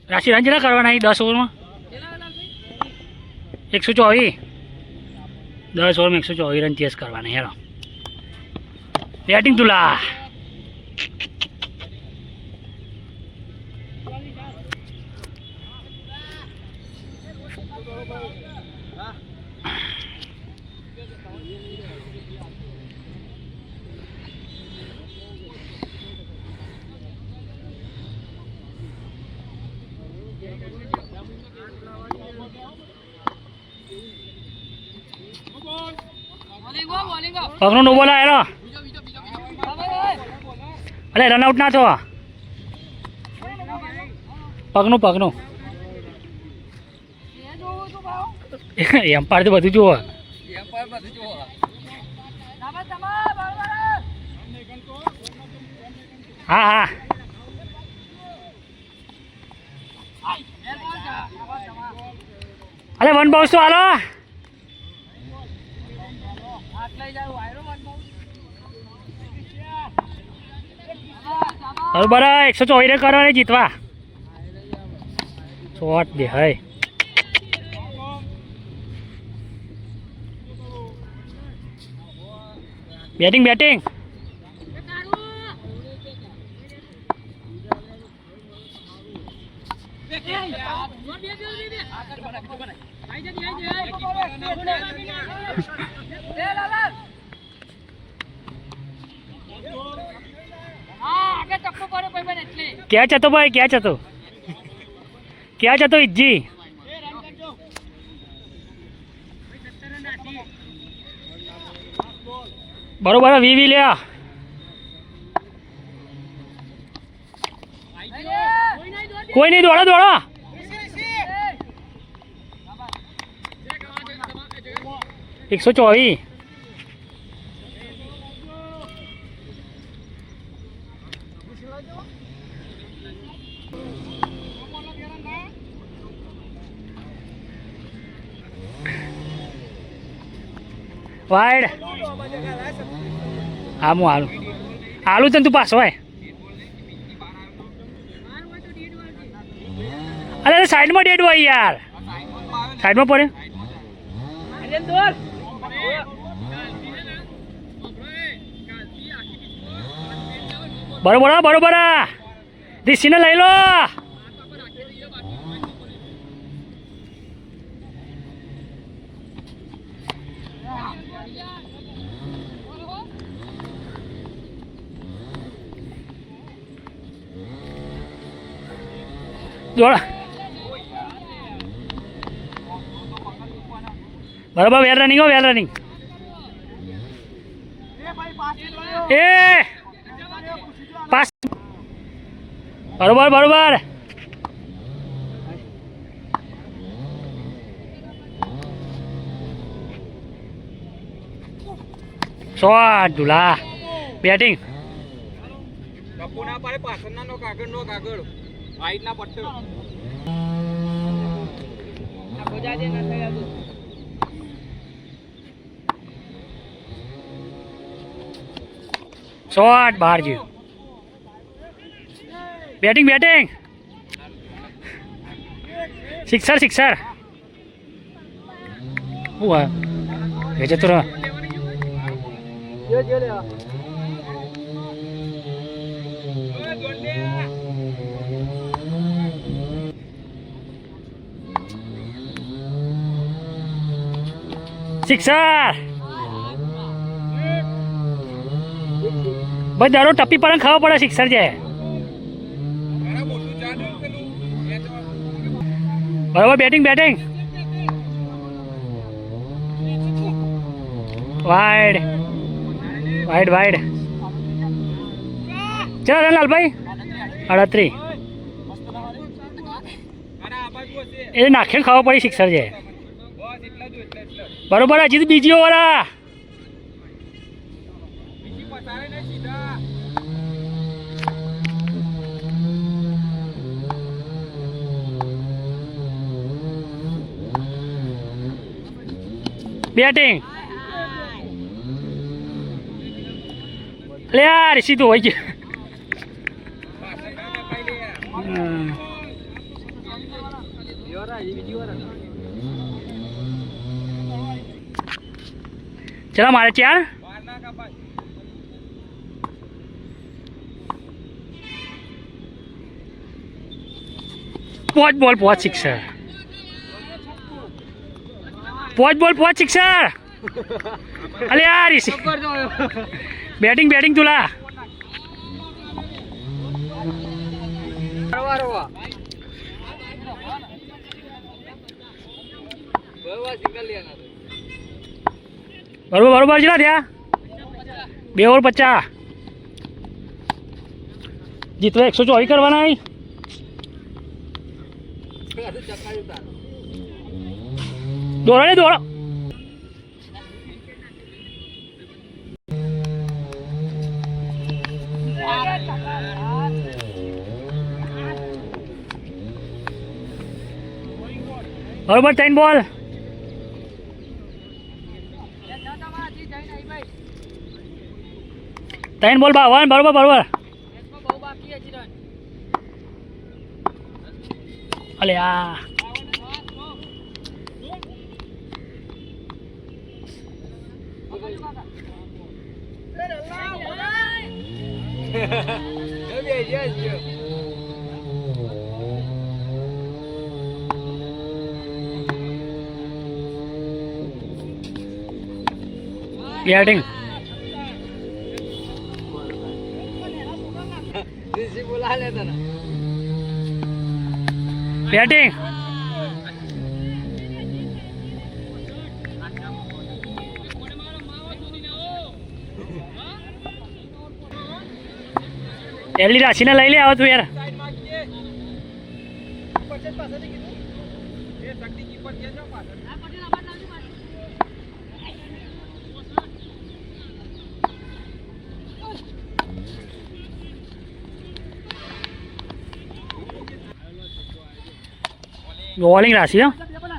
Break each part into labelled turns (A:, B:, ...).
A: રાશિ રન જેટલા કરવાના 10 ઓવરમાં 124 10 ઓવરમાં 124 રન ચેસ કરવાના હેરો બેટિંગ તુલા પગનો નો બોલા હેરો અરે રનઆઉટ ના થો પગનું એમ્પાયર તો બધું જુઓ હા અરે વન બાઉન્સ તો હાલો બરોબર 124 કરવાને જીતવા શોટ દે હાય બેટિંગ ક્યાં જતો ભાઈ ક્યાં જતો ઇज्जी બરોબર વી લે કોઈ નહીં દોડો 124 વાઈડ આલુ તને તું પાસ હોય અરે સાઈડમાં ડેડ હોય યાર સાઈડમાં પડે બરોબર દિશીને લઈ લો દોડા બરોબર વેલ રનિંગ એ પાસ બરોબર શોટ દુલા બેટિંગ
B: કપો ના પાડે પાછળના નો કાગળ વાઈટ ના પટ્ટો આ બોજા દે ના થયા તો
A: શોટ બહાર ગયો બેટિંગ સિક્સર હું એ જતો રહો
B: જો લે
A: સિક્સર ભાઈ દારો ટપ્પી પર ખાવા પડે સિક્સર છે બરાબર બેટિંગ વાઈડ ચાલો રનલાલભાઈ 38 એ નાખીને ખાવા પડી સિક્સર છે બરોબર હજી તો બીજી ઓવર બેટિંગ લે યાર સીધું હોય ગયું ચલો મારે 4
B: બહાર ના કાપાય.
A: 5 બોલ 5 સિક્સર 5 બોલ 5 સિક્સર અલે યાર બેટિંગ તુલા બરોબર કેટલા થયા 2 ઓવર 50 જીતવા 124 કરવાના દોડો ને દોડો બરોબર 3 બોલ ત્રણ બોલ 52 બરોબર અલે આ બેટિંગ બેટિંગ એલી રાશિને લઈ લે આવો તું યાર
B: સાઈડ માંગીએ. કીપર છે પાછળથી કીધું. એ શક્તિ કીપર છે જો પાછળ.
A: બોલિંગ રાશિ હો
B: કીપર.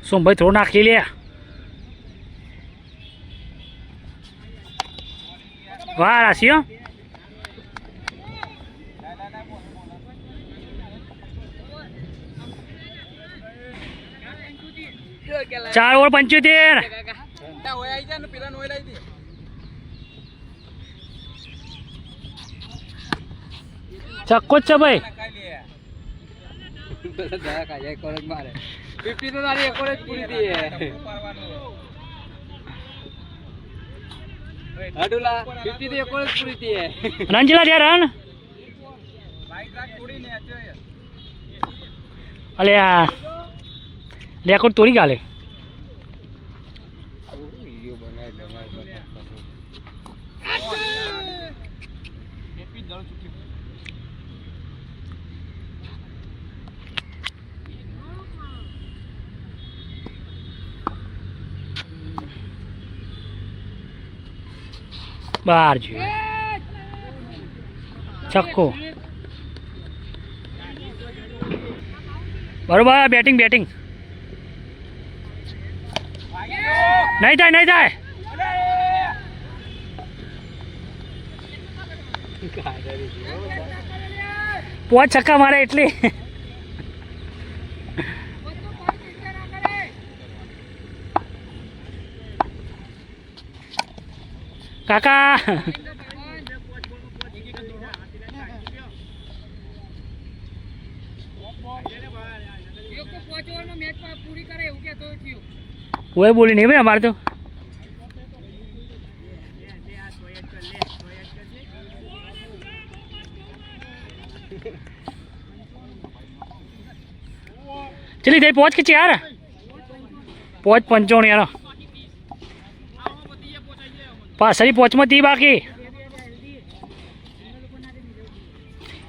A: સોમભાઈ થોડું નાખી લે વાહ રાશિ હો 4 ઓવર 75
B: હોય આવી જાય ને પેલા નો લઈ દે.
A: ચક્કો જ છે ભાઈ
B: મારે 50 તો તારી એક જ પૂરી થઈ અડુલા 50 તો એક જ પૂરી થઈ
A: રન ચલા થયા રન અલે આ રેકોર્ડ તોડી ગાલે બહાર છે છક્કો બરોબર બેટિંગ નહીં થાય 5 છક્કા મારે એટલે કાકા કોઈ બોલી નહીં ભાઈ અમારે તો ચલી થઈ 5 કે 4 5:55 યાર પાછળ 5 માં તી બાકી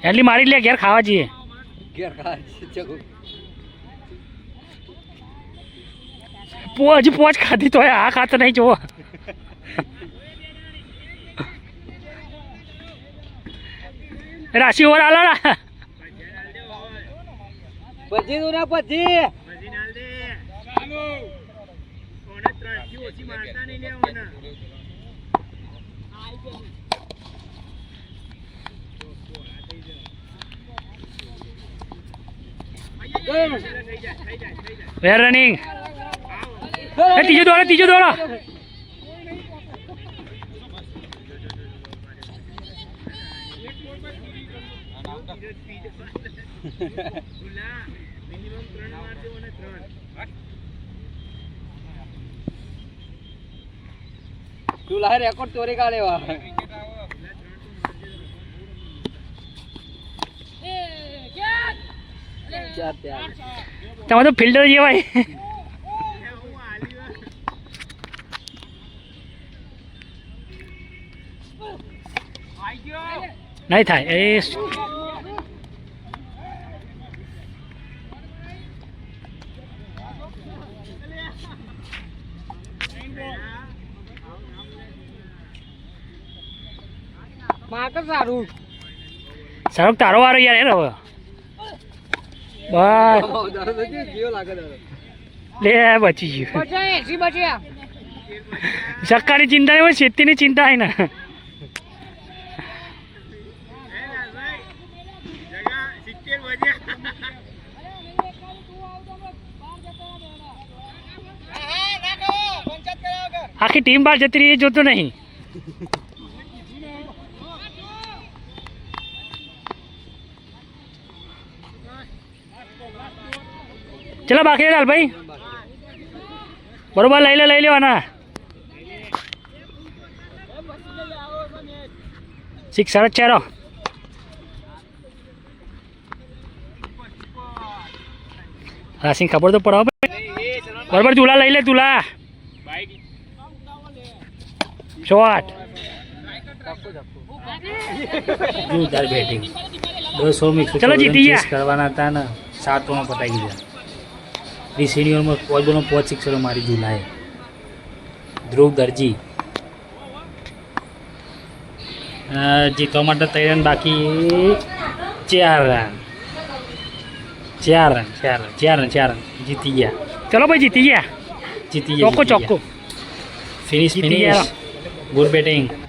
A: એટલી મારી લે ઘેર ખાવા જઈએ હજી પોચ ખાધી તો આ ખાતો નહીં જોવો રાશિ ઓવર આલો ના
B: પછી તું ના પછી
A: વેર રનિંગ એ ત્રીજો દોડો
B: તું લાય રેકોર્ડ ચોરી કાઢે વા
A: તમે તો ફિલ્ડર જેવાય નહીં થાય એ
B: માકર સારું
A: સારું તારો વારો યાર એને હવે બસ
B: જીવ લાગે
A: લે બચી ગયું
B: 80 બચ્યા
A: સરકારી ચિંતા નહીં હોય ખેતીની ચિંતા હોય ને આખી ટીમ બહાર જતી રહી એ જોતો નહીં ચલો બાકી ચાલ ભાઈ બરોબર લઈ લેવાના 6 4.5 રાશિંગ ખબર તો પડે બરોબર તુલા લઈ લે તુલા શોર્ટ જોરદાર બેટિંગ 200 ચલો જીતી ગયા કરવાના હતા ને 7 ઓવરમાં પતાવી દીધા વી સિનિયરમાં પોચ સિક્સરો મારી જુલાએ ધ્રુવ દરજી જીતવા માટે 3 રન બાકી 4 રન જીતી ગયા ચલો ભાઈ જીતી ગયા ચોખ્ખો ફિનિશ ગુડ બેટિંગ